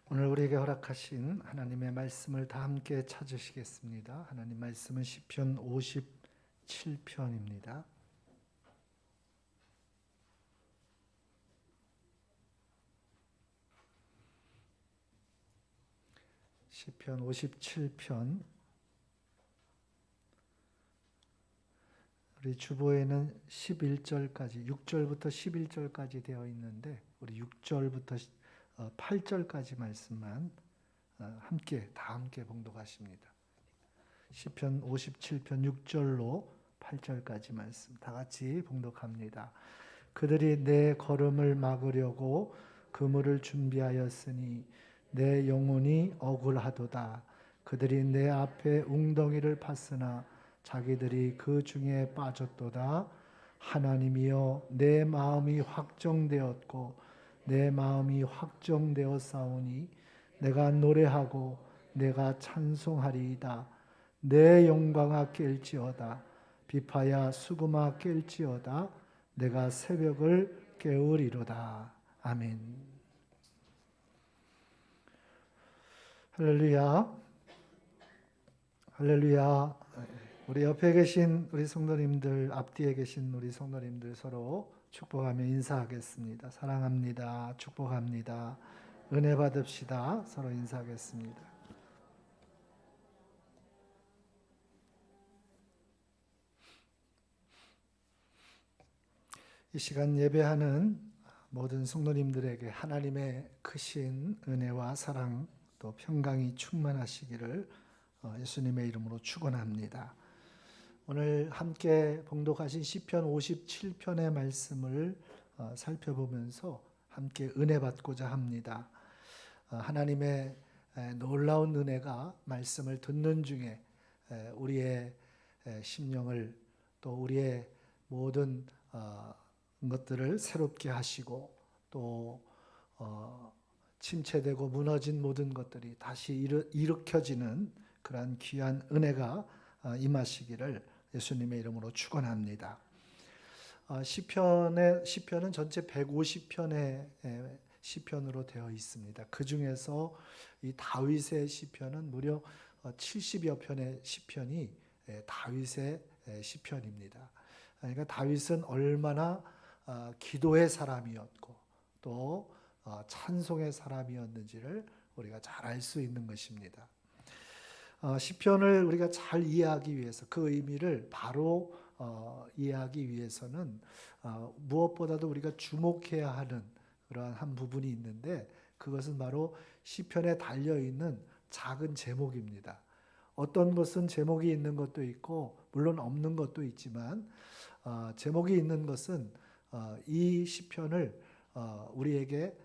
오늘 우리에게 허락하신 하나님의 말씀을 다 함께 찾으시겠습니다. 하나님 말씀은 시편 57편입니다. 시편 57편. 우리 주보에는 11절까지 6절부터 11절까지 되어 있는데 우리 6절부터 8절까지 말씀만 다 함께 봉독하십니다. 시편 57편 6절로 8절까지 말씀 다 같이 봉독합니다. 그들이 내 걸음을 막으려고 그물을 준비하였으니 내 영혼이 억울하도다. 그들이 내 앞에 웅덩이를 팠으나 자기들이 그 중에 빠졌도다. 하나님이여, 내 마음이 확정되었고 내 마음이 확정되었사오니 내가 노래하고 내가 찬송하리이다. 내 영광아 깰지어다. 비파야 수금아 깰지어다. 내가 새벽을 깨우리로다. 아멘. 할렐루야. 할렐루야. 우리 옆에 계신 우리 성도님들, 앞뒤에 계신 우리 성도님들 서로 축복하며 인사하겠습니다. 사랑합니다. 축복합니다. 은혜 받읍시다. 서로 인사하겠습니다. 이 시간 예배하는 모든 성도님들에게 하나님의 크신 은혜와 사랑 또 평강이 충만하시기를 예수님의 이름으로 축원합니다. 오늘 함께 봉독하신 시편 57편의 말씀을 살펴보면서 함께 은혜 받고자 합니다. 하나님의 놀라운 은혜가 말씀을 듣는 중에 우리의 심령을 또 우리의 모든 것들을 새롭게 하시고 또 침체되고 무너진 모든 것들이 다시 일으켜지는 그러한 귀한 은혜가 임하시기를 예수님의 이름으로 축원합니다. 시편은 전체 150편의 시편으로 되어 있습니다. 그 중에서 이 다윗의 시편은 무려 70여 편의 시편이 다윗의 시편입니다. 그러니까 다윗은 얼마나 기도의 사람이었고 또 찬송의 사람이었는지를 우리가 잘 알 수 있는 것입니다. 시편을 우리가 잘 이해하기 위해서 그 의미를 바로 이해하기 위해서는 무엇보다도 우리가 주목해야 하는 그러한 한 부분이 있는데 그것은 바로 시편에 달려있는 작은 제목입니다. 어떤 것은 제목이 있는 것도 있고 물론 없는 것도 있지만 제목이 있는 것은 이 시편을 우리에게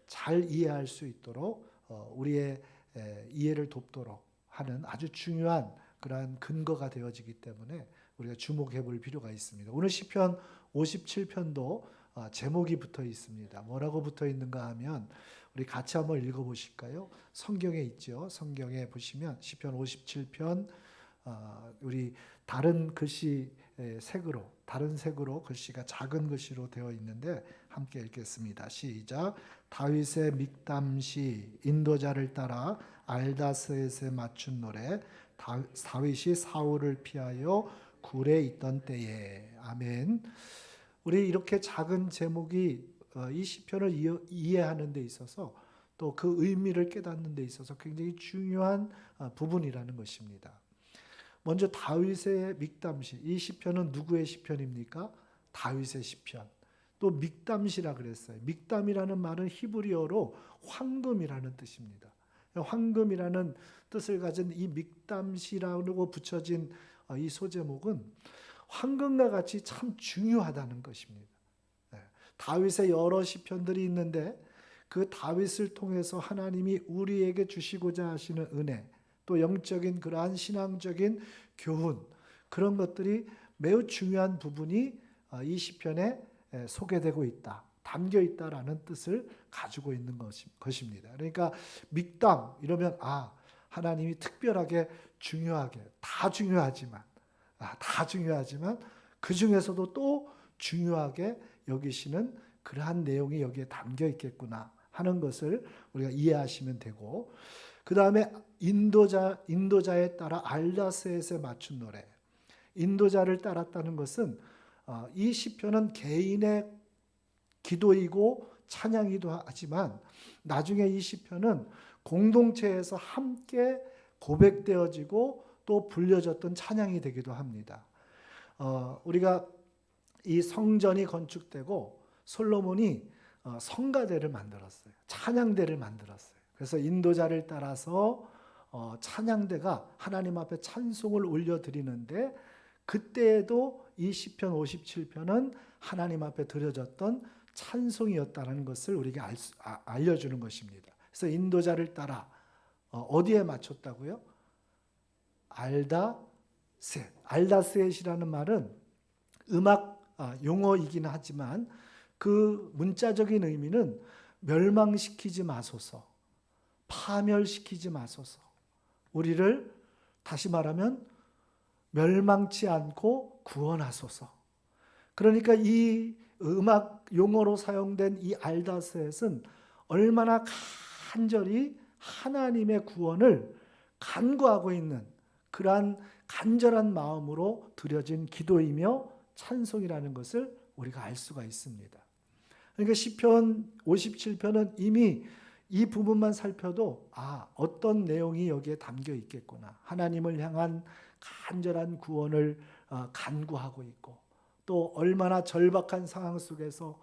잘 이해할 수 있도록 우리의 이해를 돕도록 하는 아주 중요한 그러한 근거가 되어지기 때문에 우리가 주목해 볼 필요가 있습니다. 오늘 시편 57편도 제목이 붙어 있습니다. 뭐라고 붙어 있는가 하면 우리 같이 한번 읽어보실까요? 성경에 있죠. 성경에 보시면 시편 57편 우리 다른 색으로 글씨가 작은 글씨로 되어 있는데 함께 읽겠습니다. 시작. 다윗의 믹담시 인도자를 따라 알다스에세 맞춘 노래. 다윗이 사울을 피하여 굴에 있던 때에. 아멘. 우리 이렇게 작은 제목이 이 시편을 이해하는 데 있어서 또 그 의미를 깨닫는 데 있어서 굉장히 중요한 부분이라는 것입니다. 먼저 다윗의 믹담시. 이 시편은 누구의 시편입니까? 다윗의 시편. 또 믹담시라 그랬어요. 믹담이라는 말은 히브리어로 황금이라는 뜻입니다. 황금이라는 뜻을 가진 이 믹담시라고 붙여진 이 소제목은 황금과 같이 참 중요하다는 것입니다. 다윗의 여러 시편들이 있는데 그 다윗을 통해서 하나님이 우리에게 주시고자 하시는 은혜, 또 영적인 그러한 신앙적인 교훈, 그런 것들이 매우 중요한 부분이 이 시편에 소개되고 있다, 담겨 있다라는 뜻을 가지고 있는 것입니다. 그러니까 믹담 이러면 하나님이 특별하게 중요하게 다 중요하지만 그 중에서도 또 중요하게 여기시는 그러한 내용이 여기에 담겨 있겠구나 하는 것을 우리가 이해하시면 되고, 그 다음에 인도자에 따라 알다스에 맞춘 노래. 인도자를 따랐다는 것은 이 시편은 개인의 기도이고 찬양이기도 하지만 나중에 이 시편은 공동체에서 함께 고백되어지고 또 불려졌던 찬양이 되기도 합니다. 우리가 이 성전이 건축되고 솔로몬이 성가대를 만들었어요. 찬양대를 만들었어요. 그래서 인도자를 따라서 찬양대가 하나님 앞에 찬송을 올려드리는데, 그때에도 이 시편 57편은 하나님 앞에 드려졌던 찬송이었다는 것을 우리에게 알려주는 것입니다. 그래서 인도자를 따라 어디에 맞췄다고요? 알다셋. 알다셋이라는 말은 음악 용어이긴 하지만 그 문자적인 의미는 멸망시키지 마소서, 파멸시키지 마소서, 우리를 다시 말하면 멸망치 않고 구원하소서. 그러니까 이 음악 용어로 사용된 이 알다셋은 얼마나 간절히 하나님의 구원을 간구하고 있는 그러한 간절한 마음으로 드려진 기도이며 찬송이라는 것을 우리가 알 수가 있습니다. 그러니까 시편 57편은 이미 이 부분만 살펴도 어떤 내용이 여기에 담겨 있겠구나. 하나님을 향한 간절한 구원을 간구하고 있고, 또 얼마나 절박한 상황 속에서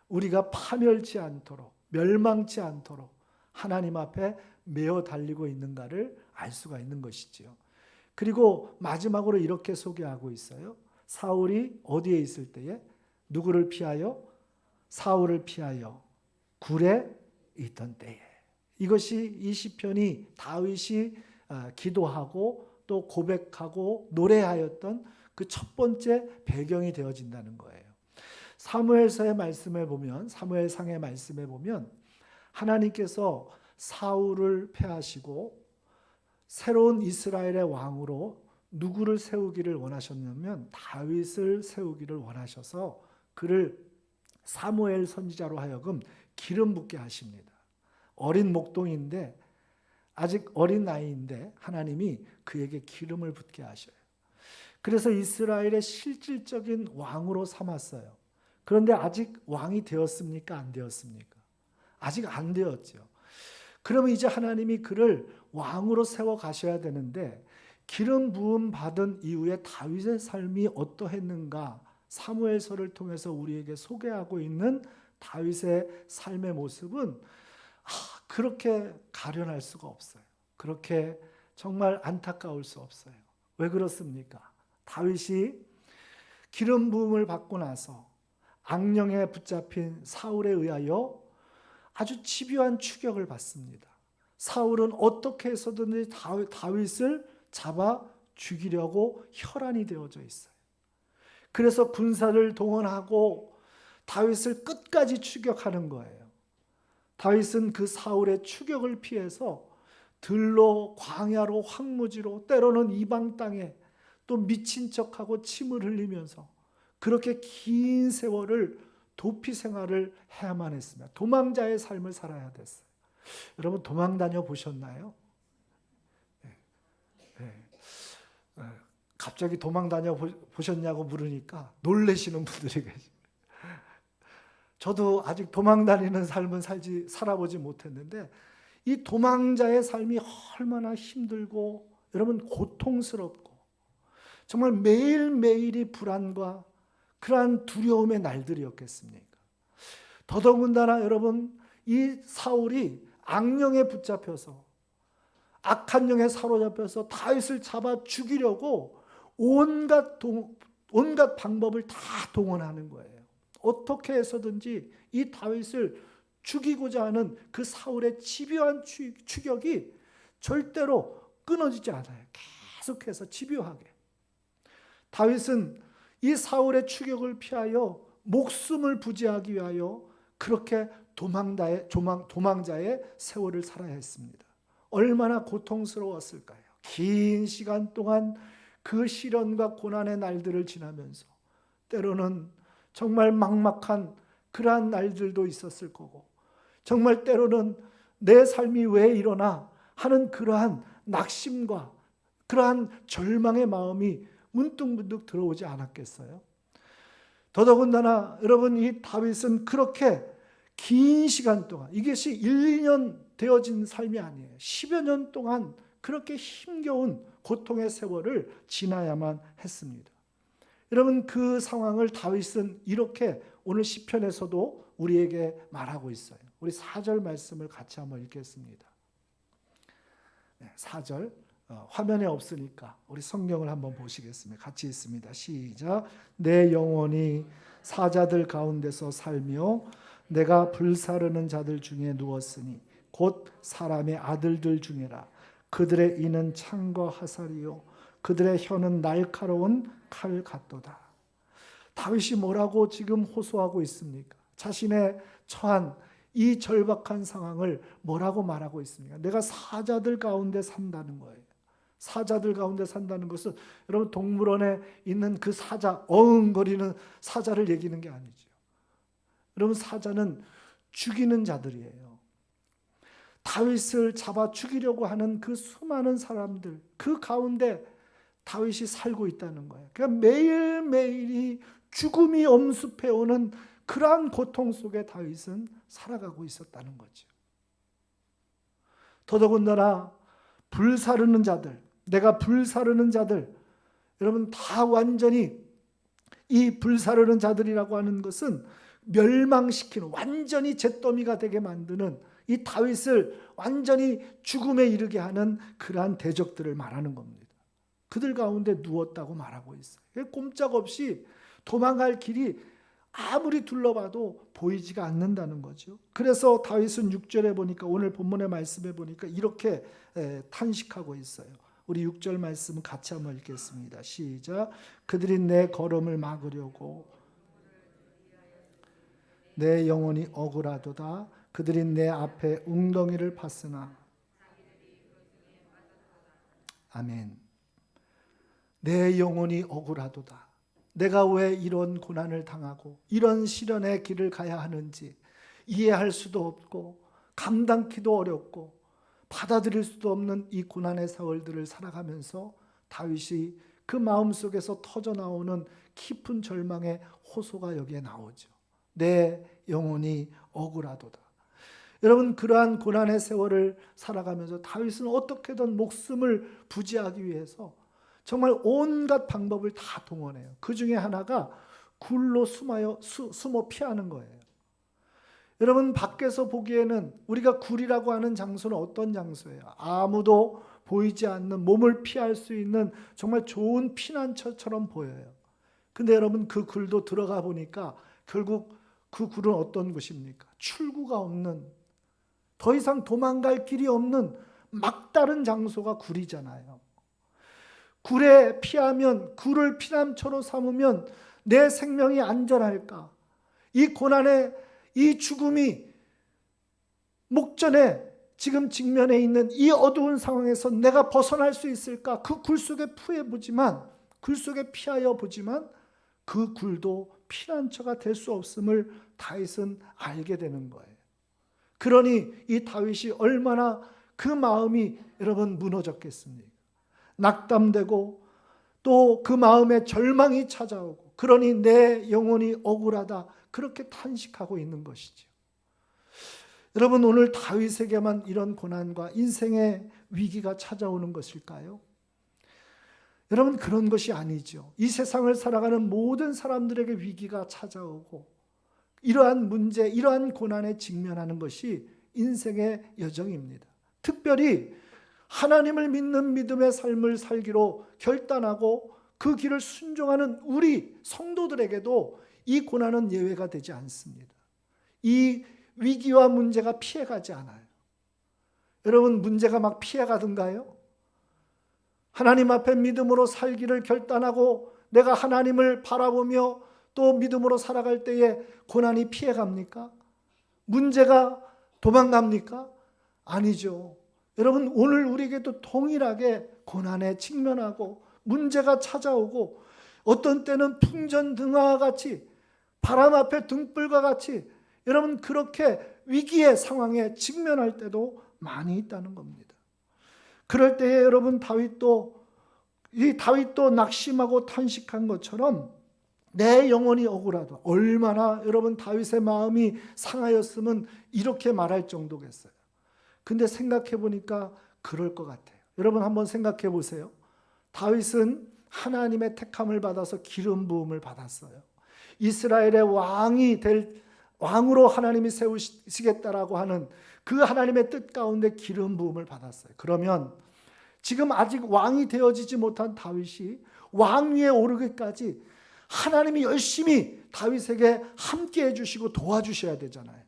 우리가 파멸치 않도록, 멸망치 않도록 하나님 앞에 메어 달리고 있는가를 알 수가 있는 것이지요. 그리고 마지막으로 이렇게 소개하고 있어요. 사울이 어디에 있을 때에 누구를 피하여? 사울을 피하여 굴에 있던 때에. 이것이 이 시편이 다윗이 기도하고 또 고백하고 노래하였던 그 첫 번째 배경이 되어진다는 거예요. 사무엘서의 말씀에 보면, 사무엘상의 말씀에 보면 하나님께서 사울을 패하시고 새로운 이스라엘의 왕으로 누구를 세우기를 원하셨냐면 다윗을 세우기를 원하셔서 그를 사무엘 선지자로 하여금 기름 붓게 하십니다. 어린 목동인데, 아직 어린 나이인데 하나님이 그에게 기름을 붓게 하셔요. 그래서 이스라엘의 실질적인 왕으로 삼았어요. 그런데 아직 왕이 되었습니까? 안 되었습니까? 아직 안 되었죠. 그러면 이제 하나님이 그를 왕으로 세워 가셔야 되는데, 기름 부음 받은 이후에 다윗의 삶이 어떠했는가, 사무엘서를 통해서 우리에게 소개하고 있는 다윗의 삶의 모습은 그렇게 가련할 수가 없어요. 그렇게 정말 안타까울 수 없어요. 왜 그렇습니까? 다윗이 기름 부음을 받고 나서 악령에 붙잡힌 사울에 의하여 아주 집요한 추격을 받습니다. 사울은 어떻게 해서든지 다윗을 잡아 죽이려고 혈안이 되어져 있어요. 그래서 군사를 동원하고 다윗을 끝까지 추격하는 거예요. 다윗은 그 사울의 추격을 피해서 들로, 광야로, 황무지로, 때로는 이방 땅에 또 미친 척하고 침을 흘리면서 그렇게 긴 세월을 도피 생활을 해야만 했습니다. 도망자의 삶을 살아야 됐어요. 여러분 도망 다녀 보셨나요? 갑자기 도망 다녀 보셨냐고 물으니까 놀라시는 분들이 계세요. 저도 아직 도망 다니는 삶은 살아보지 못했는데 이 도망자의 삶이 얼마나 힘들고 여러분 고통스럽고 정말 매일매일이 불안과 그러한 두려움의 날들이었겠습니까? 더더군다나 여러분 이 사울이 악령에 붙잡혀서 악한 영에 사로잡혀서 다윗을 잡아 죽이려고 온갖 방법을 다 동원하는 거예요. 어떻게 해서든지 이 다윗을 죽이고자 하는 그 사울의 집요한 추격이 절대로 끊어지지 않아요. 계속해서 집요하게. 다윗은 이 사울의 추격을 피하여 목숨을 부지하기 위하여 그렇게 도망자의 세월을 살아야 했습니다. 얼마나 고통스러웠을까요? 긴 시간 동안 그 시련과 고난의 날들을 지나면서 때로는 정말 막막한 그러한 날들도 있었을 거고 정말 때로는 내 삶이 왜 이러나 하는 그러한 낙심과 그러한 절망의 마음이 문득문득 들어오지 않았겠어요? 더더군다나 여러분, 이 다윗은 그렇게 긴 시간 동안, 이것이 1, 2년 되어진 삶이 아니에요. 10여 년 동안 그렇게 힘겨운 고통의 세월을 지나야만 했습니다. 여러분, 그 상황을 다윗은 이렇게 오늘 시편에서도 우리에게 말하고 있어요. 우리 4절 말씀을 같이 한번 읽겠습니다. 4절 화면에 없으니까 우리 성경을 한번 보시겠습니다. 같이 읽습니다. 시작. 내 영혼이 사자들 가운데서 살며 내가 불사르는 자들 중에 누웠으니 곧 사람의 아들들 중에라. 그들의 이는 창과 화살이요 그들의 혀는 날카로운 칼 같도다. 다윗이 뭐라고 지금 호소하고 있습니까? 자신의 처한 이 절박한 상황을 뭐라고 말하고 있습니까? 내가 사자들 가운데 산다는 거예요. 사자들 가운데 산다는 것은 여러분, 동물원에 있는 그 사자, 어흥거리는 사자를 얘기하는 게 아니죠. 여러분, 사자는 죽이는 자들이에요. 다윗을 잡아 죽이려고 하는 그 수많은 사람들, 그 가운데 다윗이 살고 있다는 거예요. 그러니까 매일매일이 죽음이 엄습해오는 그러한 고통 속에 다윗은 살아가고 있었다는 거죠. 더더군다나 불사르는 자들, 내가 불사르는 자들, 여러분 다 완전히 이 불사르는 자들이라고 하는 것은 멸망시키는, 완전히 잿더미가 되게 만드는, 이 다윗을 완전히 죽음에 이르게 하는 그러한 대적들을 말하는 겁니다. 그들 가운데 누웠다고 말하고 있어요. 꼼짝없이 도망갈 길이 아무리 둘러봐도 보이지가 않는다는 거죠. 그래서 다윗은 6절에 보니까, 오늘 본문의 말씀에 보니까 이렇게 탄식하고 있어요. 우리 6절 말씀은 같이 한번 읽겠습니다. 시작. 그들이 내 걸음을 막으려고 내 영혼이 억울하도다. 그들이 내 앞에 웅덩이를 팠으나. 아멘. 내 영혼이 억울하도다. 내가 왜 이런 고난을 당하고 이런 시련의 길을 가야 하는지 이해할 수도 없고 감당키도 어렵고 받아들일 수도 없는 이 고난의 세월들을 살아가면서 다윗이 그 마음속에서 터져나오는 깊은 절망의 호소가 여기에 나오죠. 내 영혼이 억울하도다. 여러분, 그러한 고난의 세월을 살아가면서 다윗은 어떻게든 목숨을 부지하기 위해서 정말 온갖 방법을 다 동원해요. 그 중에 하나가 굴로 숨어 피하는 거예요. 여러분, 밖에서 보기에는 우리가 굴이라고 하는 장소는 어떤 장소예요? 아무도 보이지 않는, 몸을 피할 수 있는 정말 좋은 피난처처럼 보여요. 근데 여러분, 그 굴도 들어가 보니까 결국 그 굴은 어떤 곳입니까? 출구가 없는, 더 이상 도망갈 길이 없는 막다른 장소가 굴이잖아요. 굴에 피하면, 굴을 피난처로 삼으면 내 생명이 안전할까? 이 고난의 이 죽음이 목전에 지금 직면해 있는 이 어두운 상황에서 내가 벗어날 수 있을까? 그 굴 속에 굴 속에 피하여 보지만 그 굴도 피난처가 될 수 없음을 다윗은 알게 되는 거예요. 그러니 이 다윗이 얼마나 그 마음이 여러분 무너졌겠습니까? 낙담되고 또 그 마음에 절망이 찾아오고, 그러니 내 영혼이 억울하다, 그렇게 탄식하고 있는 것이죠. 여러분, 오늘 다윗에게만 이런 고난과 인생의 위기가 찾아오는 것일까요? 여러분, 그런 것이 아니죠. 이 세상을 살아가는 모든 사람들에게 위기가 찾아오고 이러한 문제, 이러한 고난에 직면하는 것이 인생의 여정입니다. 특별히 하나님을 믿는 믿음의 삶을 살기로 결단하고 그 길을 순종하는 우리 성도들에게도 이 고난은 예외가 되지 않습니다. 이 위기와 문제가 피해가지 않아요. 여러분, 문제가 막 피해가던가요? 하나님 앞에 믿음으로 살기를 결단하고 내가 하나님을 바라보며 또 믿음으로 살아갈 때에 고난이 피해갑니까? 문제가 도망갑니까? 아니죠. 여러분, 오늘 우리에게도 동일하게 고난에 직면하고 문제가 찾아오고, 어떤 때는 풍전등화와 같이, 바람 앞에 등불과 같이 여러분 그렇게 위기의 상황에 직면할 때도 많이 있다는 겁니다. 그럴 때에 여러분 다윗도 낙심하고 탄식한 것처럼 내 영혼이 억울하다. 얼마나 여러분 다윗의 마음이 상하였으면 이렇게 말할 정도겠어요. 근데 생각해 보니까 그럴 것 같아요. 여러분 한번 생각해 보세요. 다윗은 하나님의 택함을 받아서 기름 부음을 받았어요. 이스라엘의 왕으로 하나님이 세우시겠다라고 하는 그 하나님의 뜻 가운데 기름 부음을 받았어요. 그러면 지금 아직 왕이 되어지지 못한 다윗이 왕위에 오르기까지 하나님이 열심히 다윗에게 함께 해주시고 도와주셔야 되잖아요.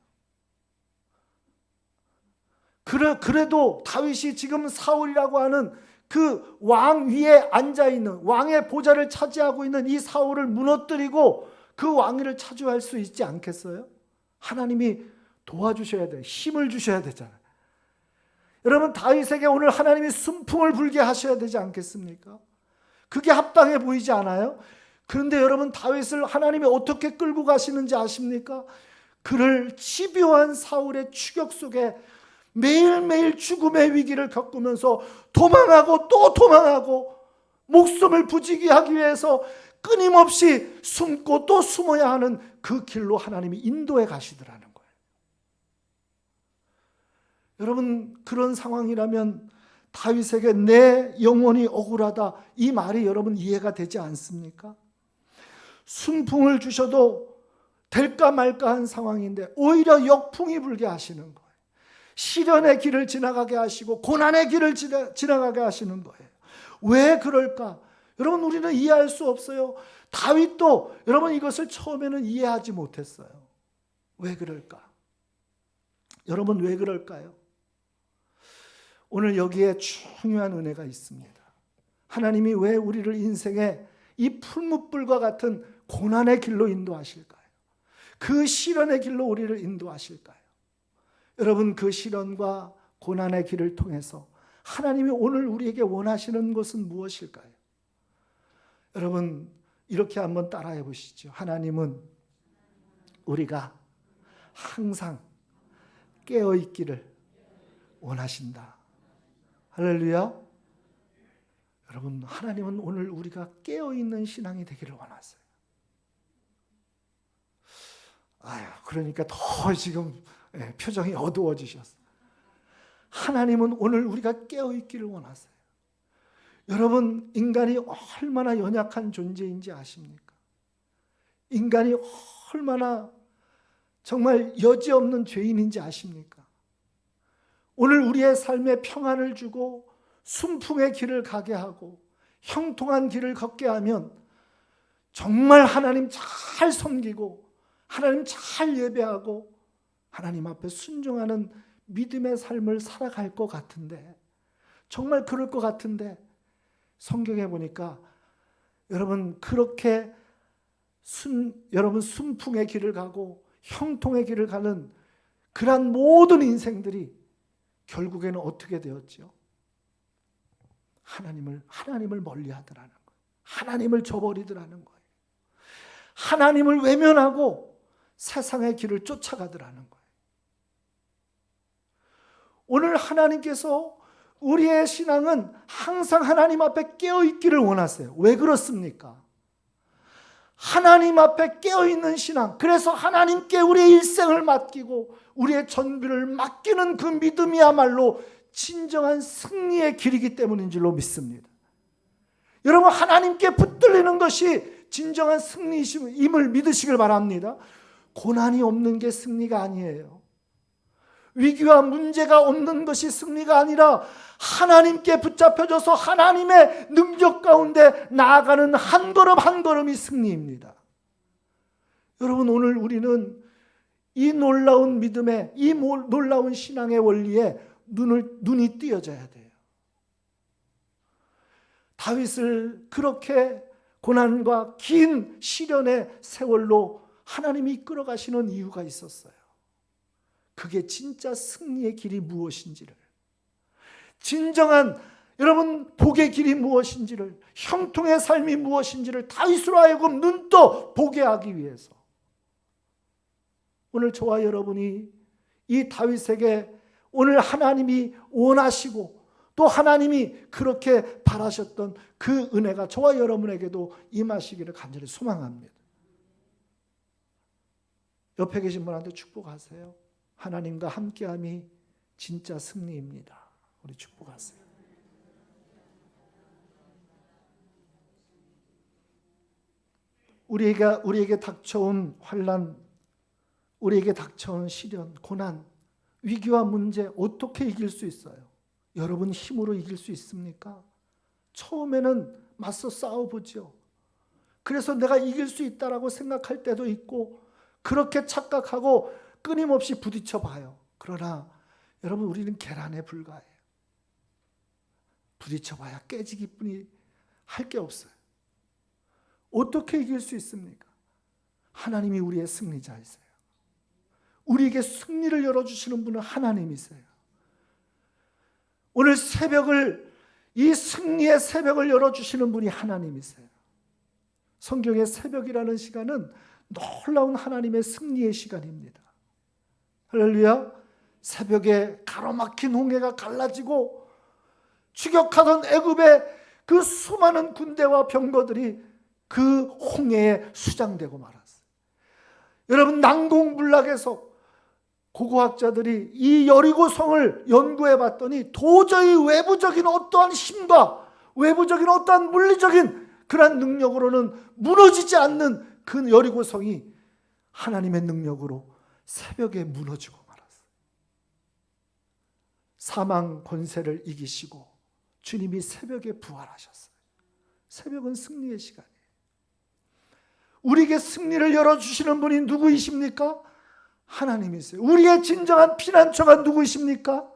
그래도 다윗이 지금 사울이라고 하는 그 왕 위에 앉아있는, 왕의 보좌를 차지하고 있는 이 사울을 무너뜨리고 그 왕위를 차지할 수 있지 않겠어요? 하나님이 도와주셔야 돼요. 힘을 주셔야 되잖아요. 여러분 다윗에게 오늘 하나님이 순풍을 불게 하셔야 되지 않겠습니까? 그게 합당해 보이지 않아요? 그런데 여러분 다윗을 하나님이 어떻게 끌고 가시는지 아십니까? 그를 집요한 사울의 추격 속에 매일매일 죽음의 위기를 겪으면서 도망하고 또 도망하고 목숨을 부지기 하기 위해서 끊임없이 숨고 또 숨어야 하는 그 길로 하나님이 인도해 가시더라는 거예요. 여러분 그런 상황이라면 다윗에게 내 영혼이 억울하다 이 말이 여러분 이해가 되지 않습니까? 순풍을 주셔도 될까 말까 한 상황인데 오히려 역풍이 불게 하시는 거예요. 시련의 길을 지나가게 하시고 고난의 길을 지나가게 하시는 거예요. 왜 그럴까? 여러분 우리는 이해할 수 없어요. 다윗도 여러분 이것을 처음에는 이해하지 못했어요. 왜 그럴까? 여러분 왜 그럴까요? 오늘 여기에 중요한 은혜가 있습니다. 하나님이 왜 우리를 인생의 이 풀무불과 같은 고난의 길로 인도하실까요? 그 시련의 길로 우리를 인도하실까요? 여러분 그 시련과 고난의 길을 통해서 하나님이 오늘 우리에게 원하시는 것은 무엇일까요? 여러분 이렇게 한번 따라해 보시죠. 하나님은 우리가 항상 깨어 있기를 원하신다. 할렐루야. 여러분 하나님은 오늘 우리가 깨어 있는 신앙이 되기를 원하세요. 그러니까 더 지금 표정이 어두워지셨어요. 하나님은 오늘 우리가 깨어 있기를 원하세요. 여러분 인간이 얼마나 연약한 존재인지 아십니까? 인간이 얼마나 정말 여지없는 죄인인지 아십니까? 오늘 우리의 삶에 평안을 주고 순풍의 길을 가게 하고 형통한 길을 걷게 하면 정말 하나님 잘 섬기고 하나님 잘 예배하고 하나님 앞에 순종하는 믿음의 삶을 살아갈 것 같은데 정말 그럴 것 같은데 성경에 보니까 여러분 그렇게 여러분 순풍의 길을 가고 형통의 길을 가는 그러한 모든 인생들이 결국에는 어떻게 되었죠? 하나님을 멀리하더라는 거예요. 하나님을 저버리더라는 거예요. 하나님을 외면하고 세상의 길을 쫓아가더라는 거예요. 오늘 하나님께서 우리의 신앙은 항상 하나님 앞에 깨어있기를 원하세요. 왜 그렇습니까? 하나님 앞에 깨어있는 신앙, 그래서 하나님께 우리의 일생을 맡기고 우리의 전부를 맡기는 그 믿음이야말로 진정한 승리의 길이기 때문인 줄로 믿습니다. 여러분 하나님께 붙들리는 것이 진정한 승리임을 믿으시길 바랍니다. 고난이 없는 게 승리가 아니에요. 위기와 문제가 없는 것이 승리가 아니라 하나님께 붙잡혀져서 하나님의 능력 가운데 나아가는 한 걸음 한 걸음이 승리입니다. 여러분 오늘 우리는 이 놀라운 믿음의 이 놀라운 신앙의 원리에 눈이 띄어져야 돼요. 다윗을 그렇게 고난과 긴 시련의 세월로 하나님이 이끌어 가시는 이유가 있었어요. 그게 진짜 승리의 길이 무엇인지를, 진정한 여러분 복의 길이 무엇인지를, 형통의 삶이 무엇인지를 다윗으로 하여금 눈떠 보게 하기 위해서 오늘 저와 여러분이 이 다윗에게 오늘 하나님이 원하시고 또 하나님이 그렇게 바라셨던 그 은혜가 저와 여러분에게도 임하시기를 간절히 소망합니다. 옆에 계신 분한테 축복하세요. 하나님과 함께함이 진짜 승리입니다. 우리 축복하세요. 우리에게 닥쳐온 환난, 우리에게 닥쳐온 시련, 고난, 위기와 문제 어떻게 이길 수 있어요? 여러분 힘으로 이길 수 있습니까? 처음에는 맞서 싸워보죠. 그래서 내가 이길 수 있다라고 생각할 때도 있고 그렇게 착각하고 끊임없이 부딪혀 봐요. 그러나 여러분 우리는 계란에 불과해요. 부딪혀 봐야 깨지기 뿐이 할 게 없어요. 어떻게 이길 수 있습니까? 하나님이 우리의 승리자이세요. 우리에게 승리를 열어주시는 분은 하나님이세요. 오늘 새벽을, 이 승리의 새벽을 열어주시는 분이 하나님이세요. 성경의 새벽이라는 시간은 놀라운 하나님의 승리의 시간입니다. 할렐루야. 새벽에 가로막힌 홍해가 갈라지고 추격하던 애굽의 그 수많은 군대와 병거들이 그 홍해에 수장되고 말았어요. 여러분 난공불락에서 고고학자들이 이 여리고성을 연구해 봤더니 도저히 외부적인 어떠한 힘과 외부적인 어떠한 물리적인 그런 능력으로는 무너지지 않는 그 여리고성이 하나님의 능력으로 새벽에 무너지고 말았어요. 사망 권세를 이기시고 주님이 새벽에 부활하셨어요. 새벽은 승리의 시간이에요. 우리에게 승리를 열어주시는 분이 누구이십니까? 하나님이세요. 우리의 진정한 피난처가 누구이십니까?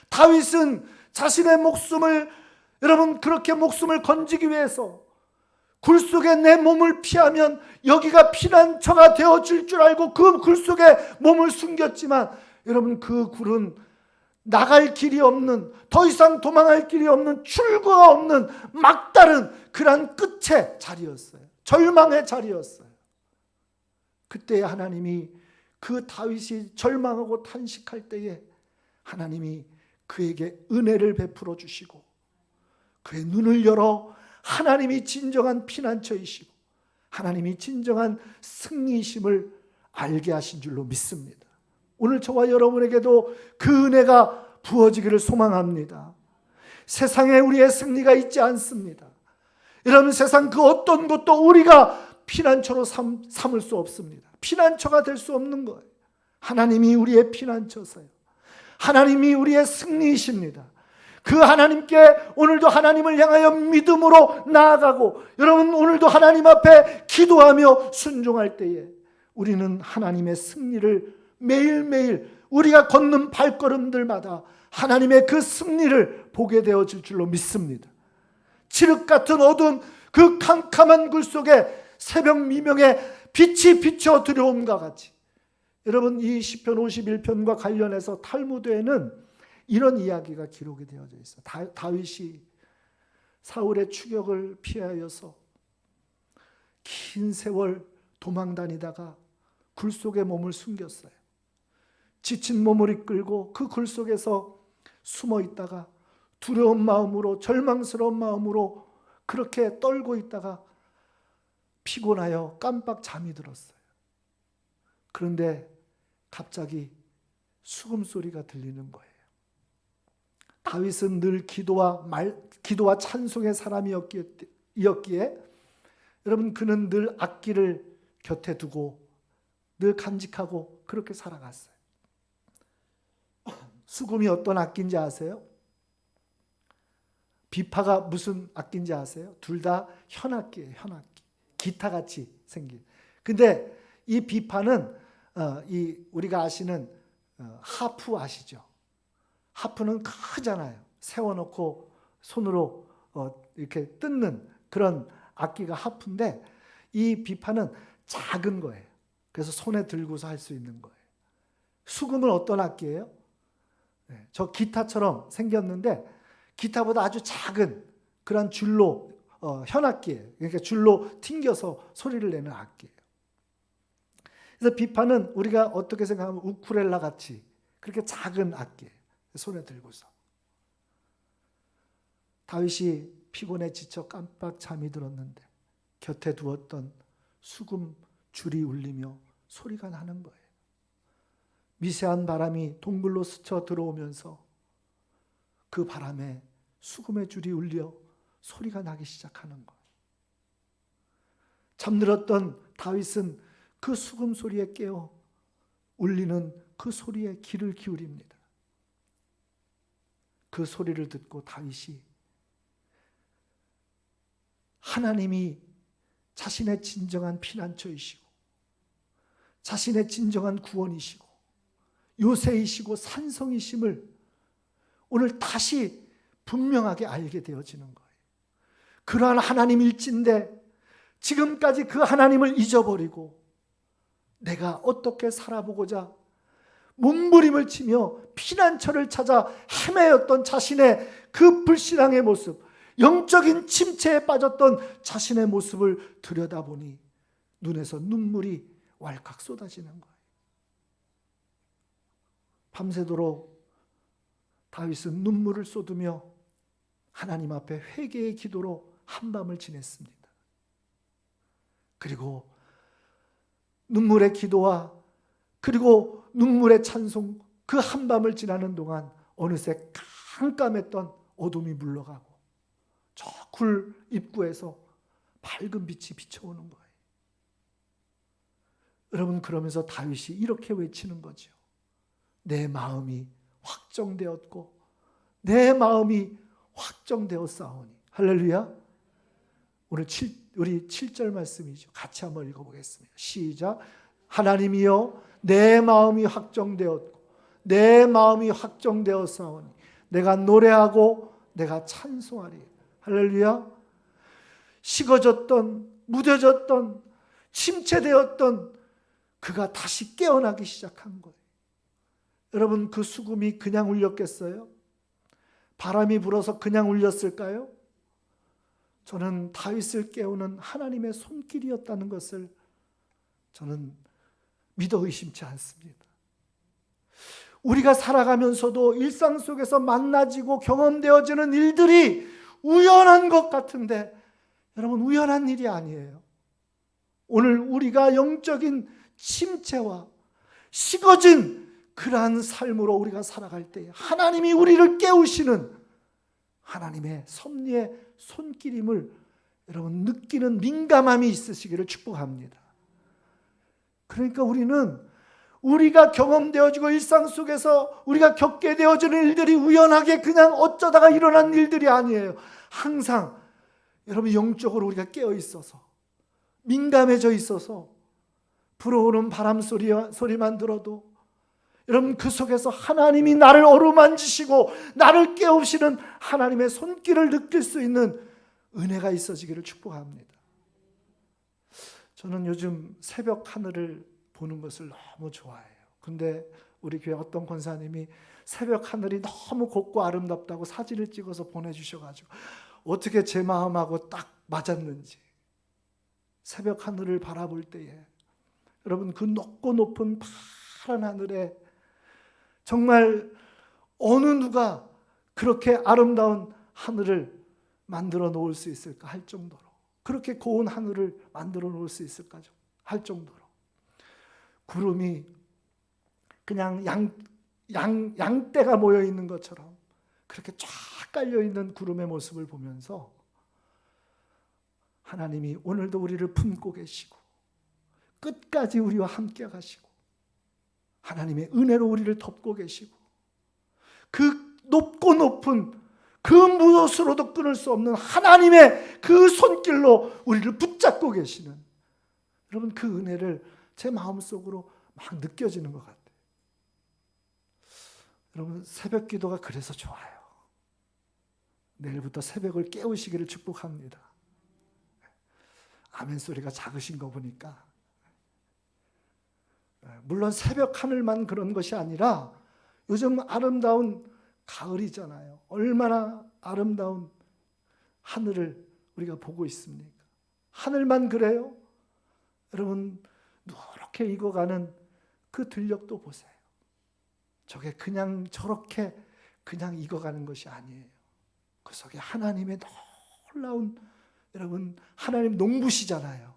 다윗은 자신의 목숨을, 여러분 그렇게 목숨을 건지기 위해서 굴 속에 내 몸을 피하면 여기가 피난처가 되어질 줄 알고 그 굴 속에 몸을 숨겼지만 여러분 그 굴은 나갈 길이 없는, 더 이상 도망할 길이 없는, 출구가 없는 막다른 그러한 끝의 자리였어요. 절망의 자리였어요. 그때 하나님이 그 다윗이 절망하고 탄식할 때에 하나님이 그에게 은혜를 베풀어 주시고 그의 눈을 열어 하나님이 진정한 피난처이시고 하나님이 진정한 승리이심을 알게 하신 줄로 믿습니다. 오늘 저와 여러분에게도 그 은혜가 부어지기를 소망합니다. 세상에 우리의 승리가 있지 않습니다. 여러분 세상 그 어떤 것도 우리가 피난처로 삼을 수 없습니다. 피난처가 될 수 없는 거예요. 하나님이 우리의 피난처세요. 하나님이 우리의 승리이십니다. 그 하나님께 오늘도 하나님을 향하여 믿음으로 나아가고 여러분 오늘도 하나님 앞에 기도하며 순종할 때에 우리는 하나님의 승리를 매일매일 우리가 걷는 발걸음들마다 하나님의 그 승리를 보게 되어질 줄로 믿습니다. 칠흑 같은 어두운 그 캄캄한 굴 속에 새벽 미명에 빛이 비쳐 들어옴과 같이 여러분 이 시편 51편과 관련해서 탈무드에는 이런 이야기가 기록이 되어져 있어요. 다윗이 사울의 추격을 피하여서 긴 세월 도망다니다가 굴 속에 몸을 숨겼어요. 지친 몸을 이끌고 그 굴 속에서 숨어 있다가 두려운 마음으로 절망스러운 마음으로 그렇게 떨고 있다가 피곤하여 깜빡 잠이 들었어요. 그런데 갑자기 수금소리가 들리는 거예요. 다윗은 늘 기도와 찬송의 사람이었기에 여러분 그는 늘 악기를 곁에 두고 늘 간직하고 그렇게 살아갔어요. 수금이 어떤 악기인지 아세요? 비파가 무슨 악기인지 아세요? 둘 다 현악기예요. 현악기. 기타같이 생긴. 근데 이 비파는 우리가 아시는 하프 아시죠? 하프는 크잖아요. 세워놓고 손으로 이렇게 뜯는 그런 악기가 하프인데 이 비파는 작은 거예요. 그래서 손에 들고서 할 수 있는 거예요. 수금은 어떤 악기예요? 저 기타처럼 생겼는데 기타보다 아주 작은 그런 줄로 현악기예요. 그러니까 줄로 튕겨서 소리를 내는 악기예요. 그래서 비파는 우리가 어떻게 생각하면 우쿨렐라 같이 그렇게 작은 악기 손에 들고서 다윗이 피곤해 지쳐 깜빡 잠이 들었는데 곁에 두었던 수금 줄이 울리며 소리가 나는 거예요. 미세한 바람이 동굴로 스쳐 들어오면서 그 바람에 수금의 줄이 울려 소리가 나기 시작하는 거예요. 잠들었던 다윗은 그 수금 소리에 깨어 울리는 그 소리에 귀를 기울입니다. 그 소리를 듣고 다윗이 하나님이 자신의 진정한 피난처이시고 자신의 진정한 구원이시고 요새이시고 산성이심을 오늘 다시 분명하게 알게 되어지는 거예요. 그러한 하나님일진데 지금까지 그 하나님을 잊어버리고 내가 어떻게 살아보고자 몸부림을 치며 피난처를 찾아 헤매였던 자신의 그 불신앙의 모습, 영적인 침체에 빠졌던 자신의 모습을 들여다보니 눈에서 눈물이 왈칵 쏟아지는 거예요. 밤새도록 다윗은 눈물을 쏟으며 하나님 앞에 회개의 기도로 한밤을 지냈습니다. 그리고 눈물의 기도와 그리고 눈물의 찬송, 그 한밤을 지나는 동안 어느새 깜깜했던 어둠이 물러가고 저 굴 입구에서 밝은 빛이 비춰오는 거예요. 여러분, 그러면서 다윗이 이렇게 외치는 거죠. 내 마음이 확정되었고 내 마음이 확정되었사오니. 할렐루야. 오늘 우리 7절 말씀이죠. 같이 한번 읽어보겠습니다. 시작. 하나님이여 내 마음이 확정되었고 내 마음이 확정되었사오니 내가 노래하고 내가 찬송하리. 할렐루야. 식어졌던, 무뎌졌던, 침체되었던 그가 다시 깨어나기 시작한 거예요. 여러분, 그 수금이 그냥 울렸겠어요? 바람이 불어서 그냥 울렸을까요? 저는 다윗을 깨우는 하나님의 손길이었다는 것을 저는 믿어 의심치 않습니다. 우리가 살아가면서도 일상 속에서 만나지고 경험되어지는 일들이 우연한 것 같은데 여러분, 우연한 일이 아니에요. 오늘 우리가 영적인 침체와 식어진 그러한 삶으로 우리가 살아갈 때 하나님이 우리를 깨우시는 하나님의 섭리의 손길임을 여러분 느끼는 민감함이 있으시기를 축복합니다. 그러니까 우리가 경험되어지고 일상 속에서 우리가 겪게 되어지는 일들이 우연하게 그냥 어쩌다가 일어난 일들이 아니에요. 항상 여러분 영적으로 우리가 깨어 있어서 민감해져 있어서 불어오는 바람 소리만 들어도 여러분 그 속에서 하나님이 나를 어루만지시고 나를 깨우시는 하나님의 손길을 느낄 수 있는 은혜가 있어지기를 축복합니다. 저는 요즘 새벽 하늘을 보는 것을 너무 좋아해요. 근데 우리 교회 어떤 권사님이 새벽 하늘이 너무 곱고 아름답다고 사진을 찍어서 보내주셔가지고 어떻게 제 마음하고 딱 맞았는지, 새벽 하늘을 바라볼 때에 여러분 그 높고 높은 파란 하늘에 정말 어느 누가 그렇게 아름다운 하늘을 만들어 놓을 수 있을까 할 정도로, 그렇게 고운 하늘을 만들어 놓을 수 있을까 할 정도로 구름이 그냥 양떼가 모여 있는 것처럼 그렇게 쫙 깔려 있는 구름의 모습을 보면서 하나님이 오늘도 우리를 품고 계시고 끝까지 우리와 함께 가시고 하나님의 은혜로 우리를 덮고 계시고 그 높고 높은 그 무엇으로도 끊을 수 없는 하나님의 그 손길로 우리를 붙잡고 계시는, 여러분 그 은혜를 제 마음속으로 막 느껴지는 것 같아요. 여러분 새벽 기도가 그래서 좋아요. 내일부터 새벽을 깨우시기를 축복합니다. 아멘 소리가 작으신 거 보니까, 물론 새벽 하늘만 그런 것이 아니라 요즘 아름다운 가을이잖아요. 얼마나 아름다운 하늘을 우리가 보고 있습니까? 하늘만 그래요? 여러분 저렇게 익어가는 그 들녘도 보세요. 저게 그냥 저렇게 그냥 익어가는 것이 아니에요. 그 속에 하나님의 놀라운, 여러분 하나님 농부시잖아요.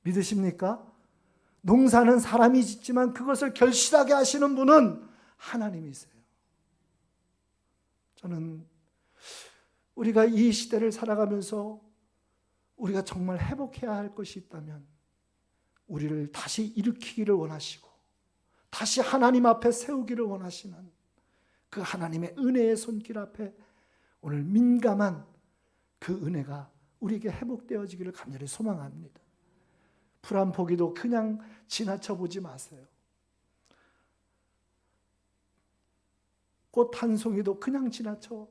믿으십니까? 농사는 사람이 짓지만 그것을 결실하게 하시는 분은 하나님이세요. 저는 우리가 이 시대를 살아가면서 우리가 정말 회복해야 할 것이 있다면 우리를 다시 일으키기를 원하시고 다시 하나님 앞에 세우기를 원하시는 그 하나님의 은혜의 손길 앞에 오늘 민감한 그 은혜가 우리에게 회복되어지기를 간절히 소망합니다. 풀 한 포기도 그냥 지나쳐 보지 마세요. 꽃 한 송이도 그냥 지나쳐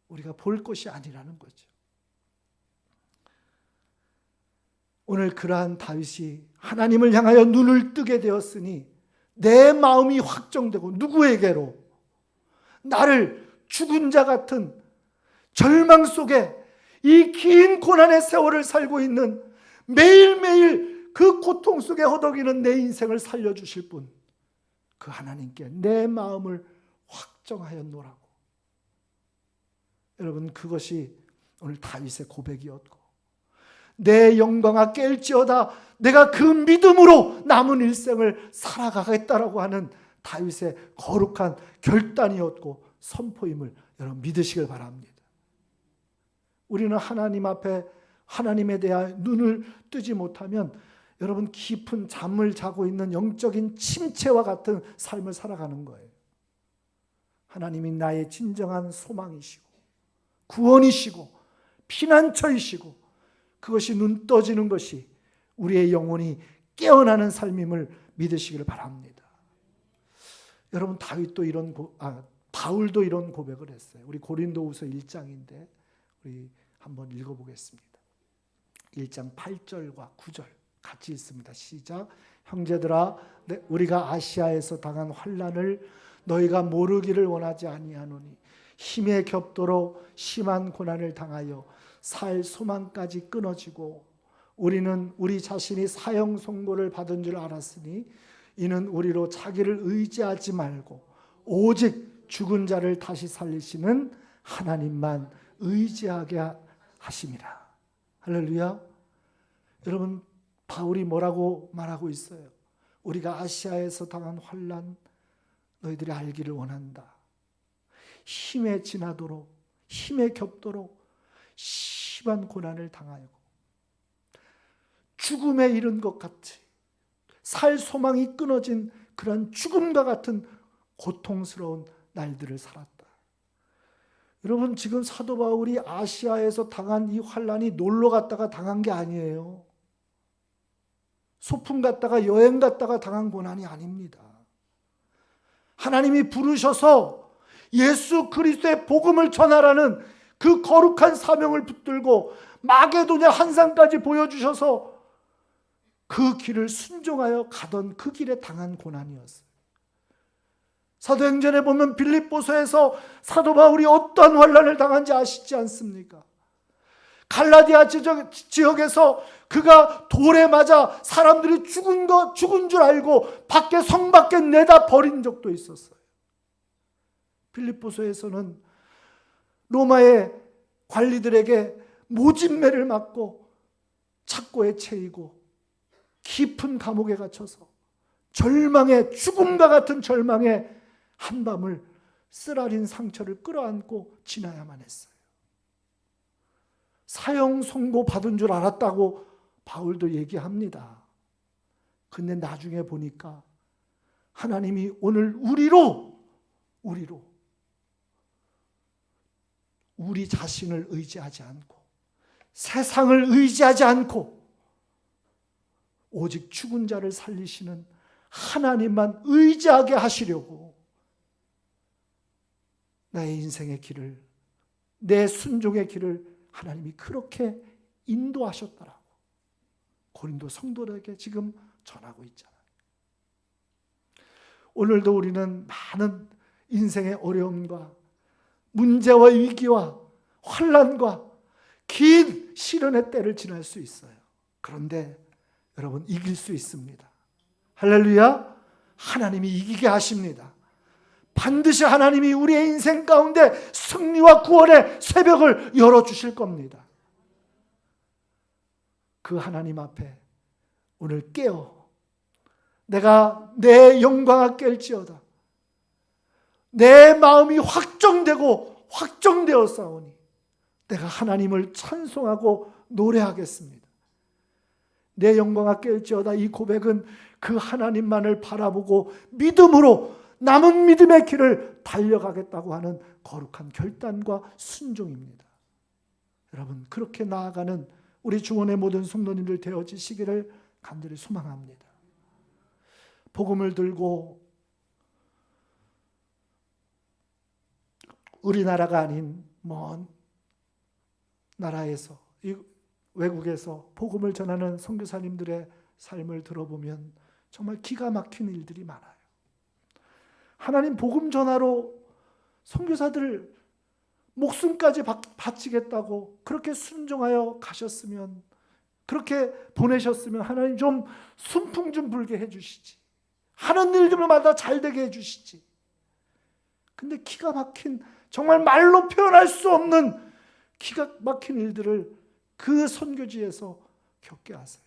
우리가 볼 것이 아니라는 거죠. 오늘 그러한 다윗이 하나님을 향하여 눈을 뜨게 되었으니 내 마음이 확정되고, 누구에게로? 나를 죽은 자 같은 절망 속에 이 긴 고난의 세월을 살고 있는, 매일매일 그 고통 속에 허덕이는 내 인생을 살려주실 분, 그 하나님께 내 마음을 확정하여 놓으라고. 여러분, 그것이 오늘 다윗의 고백이었고, 내 영광아 깰지어다 내가 그 믿음으로 남은 일생을 살아가겠다라고 하는 다윗의 거룩한 결단이었고 선포임을 여러분 믿으시길 바랍니다. 우리는 하나님 앞에 하나님에 대하여 눈을 뜨지 못하면 여러분 깊은 잠을 자고 있는 영적인 침체와 같은 삶을 살아가는 거예요. 하나님이 나의 진정한 소망이시고 구원이시고 피난처이시고, 그것이 눈 떠지는 것이 우리의 영혼이 깨어나는 삶임을 믿으시기를 바랍니다. 여러분, 바울도 이런 고백을 했어요. 우리 고린도후서 1장인데 우리 한번 읽어보겠습니다. 1장 8절과 9절 같이 있습니다. 시작. 형제들아, 우리가 아시아에서 당한 환난을 너희가 모르기를 원하지 아니하노니 힘에 겹도록 심한 고난을 당하여 살 소망까지 끊어지고, 우리는 우리 자신이 사형 선고를 받은 줄 알았으니 이는 우리로 자기를 의지하지 말고 오직 죽은 자를 다시 살리시는 하나님만 의지하게 하심이라. 할렐루야. 여러분, 바울이 뭐라고 말하고 있어요? 우리가 아시아에서 당한 환난 너희들이 알기를 원한다. 힘에 지나도록, 힘에 겹도록 심한 고난을 당하고 죽음에 이른 것 같이 살 소망이 끊어진 그런 죽음과 같은 고통스러운 날들을 살았다. 여러분, 지금 사도 바울이 아시아에서 당한 이 환난이 놀러 갔다가 당한 게 아니에요. 소풍 갔다가 여행 갔다가 당한 고난이 아닙니다. 하나님이 부르셔서 예수 그리스도의 복음을 전하라는 그 거룩한 사명을 붙들고 마게도냐 한산까지 보여주셔서 그 길을 순종하여 가던 그 길에 당한 고난이었어요. 사도행전에 보면 빌립보서에서 사도 바울이 어떠한 환난을 당한지 아시지 않습니까? 갈라디아 지역에서 그가 돌에 맞아 사람들이 죽은 줄 알고 성 밖에 내다 버린 적도 있었어요. 빌립보서에서는 로마의 관리들에게 모진매를 맞고 착고에 채이고 깊은 감옥에 갇혀서 죽음과 같은 절망의 한밤을 쓰라린 상처를 끌어안고 지나야만 했어요. 사형 선고 받은 줄 알았다고 바울도 얘기합니다. 근데 나중에 보니까 하나님이 오늘 우리로 우리 자신을 의지하지 않고 세상을 의지하지 않고 오직 죽은 자를 살리시는 하나님만 의지하게 하시려고 나의 인생의 길을, 내 순종의 길을 하나님이 그렇게 인도하셨다라고 고린도 성도들에게 지금 전하고 있잖아요. 오늘도 우리는 많은 인생의 어려움과 문제와 위기와 환난과 긴 시련의 때를 지날 수 있어요. 그런데 여러분 이길 수 있습니다. 할렐루야. 하나님이 이기게 하십니다. 반드시 하나님이 우리의 인생 가운데 승리와 구원의 새벽을 열어주실 겁니다. 그 하나님 앞에 오늘 깨어 내가 내 영광아 깰지어다. 내 마음이 확정되고 확정되어 싸우니 내가 하나님을 찬송하고 노래하겠습니다. 내 영광아 깰지어다. 이 고백은 그 하나님만을 바라보고 믿음으로 남은 믿음의 길을 달려가겠다고 하는 거룩한 결단과 순종입니다. 여러분 그렇게 나아가는 우리 중원의 모든 성도님들 되어지시기를 간절히 소망합니다. 복음을 들고 우리나라가 아닌 먼 나라에서 이 외국에서 복음을 전하는 선교사님들의 삶을 들어보면 정말 기가 막힌 일들이 많아요. 하나님 복음 전하러 선교사들 목숨까지 바치겠다고 그렇게 순종하여 가셨으면, 그렇게 보내셨으면 하나님 좀 순풍 좀 불게 해주시지. 하는 일들마다 잘 되게 해주시지. 근데 기가 막힌, 정말 말로 표현할 수 없는 기가 막힌 일들을 그 선교지에서 겪게 하세요.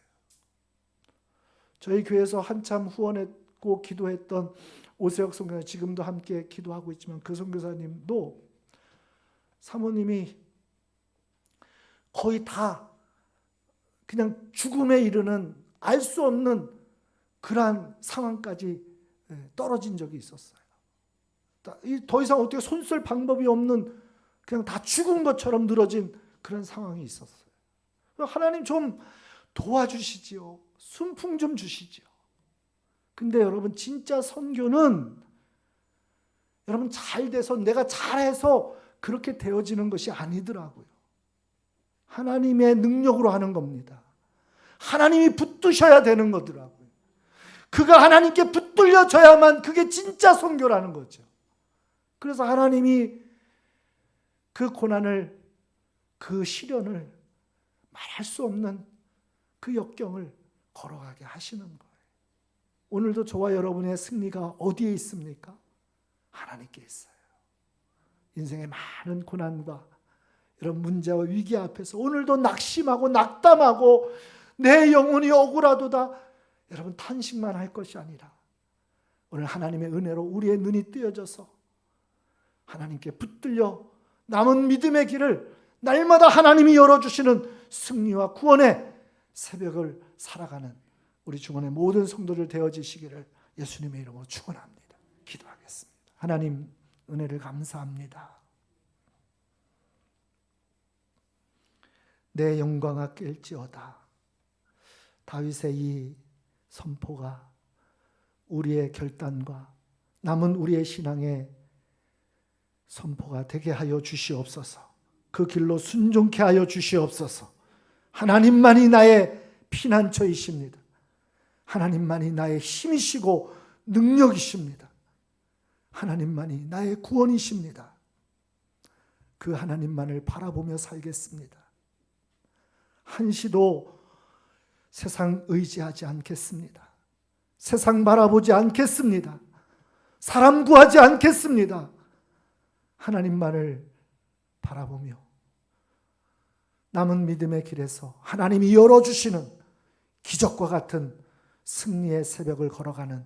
저희 교회에서 한참 후원했고 기도했던 오세혁 선교사님, 지금도 함께 기도하고 있지만 그 선교사님도 사모님이 거의 다 그냥 죽음에 이르는 알 수 없는 그러한 상황까지 떨어진 적이 있었어요. 더 이상 어떻게 손쓸 방법이 없는, 그냥 다 죽은 것처럼 늘어진 그런 상황이 있었어요. 하나님 좀 도와주시지요. 순풍 좀 주시지요. 근데 여러분 진짜 선교는 여러분 잘 돼서 내가 잘해서 그렇게 되어지는 것이 아니더라고요. 하나님의 능력으로 하는 겁니다. 하나님이 붙드셔야 되는 거더라고요. 그가 하나님께 붙들려져야만 그게 진짜 선교라는 거죠. 그래서 하나님이 그 고난을, 그 시련을 말할 수 없는 그 역경을 걸어가게 하시는 거예요. 오늘도 저와 여러분의 승리가 어디에 있습니까? 하나님께 있어요. 인생의 많은 고난과 이런 문제와 위기 앞에서 오늘도 낙심하고 낙담하고 내 영혼이 억울하도다 여러분 탄식만 할 것이 아니라 오늘 하나님의 은혜로 우리의 눈이 뜨여져서 하나님께 붙들려 남은 믿음의 길을 날마다 하나님이 열어주시는 승리와 구원의 새벽을 살아가는 우리 중원의 모든 성도들 되어지시기를 예수님의 이름으로 축원합니다. 기도하겠습니다. 하나님 은혜를 감사합니다. 내 영광아 깰지어다. 다윗의 이 선포가 우리의 결단과 남은 우리의 신앙의 선포가 되게 하여 주시옵소서. 그 길로 순종케 하여 주시옵소서. 하나님만이 나의 피난처이십니다. 하나님만이 나의 힘이시고 능력이십니다. 하나님만이 나의 구원이십니다. 그 하나님만을 바라보며 살겠습니다. 한시도 세상 의지하지 않겠습니다. 세상 바라보지 않겠습니다. 사람 구하지 않겠습니다. 하나님만을 바라보며 남은 믿음의 길에서 하나님이 열어주시는 기적과 같은 승리의 새벽을 걸어가는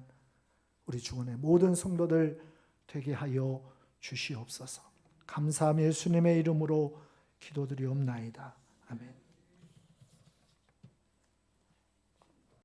우리 중원의 모든 성도들 되게 하여 주시옵소서. 감사하며 예수님의 이름으로 기도드리옵나이다. 아멘.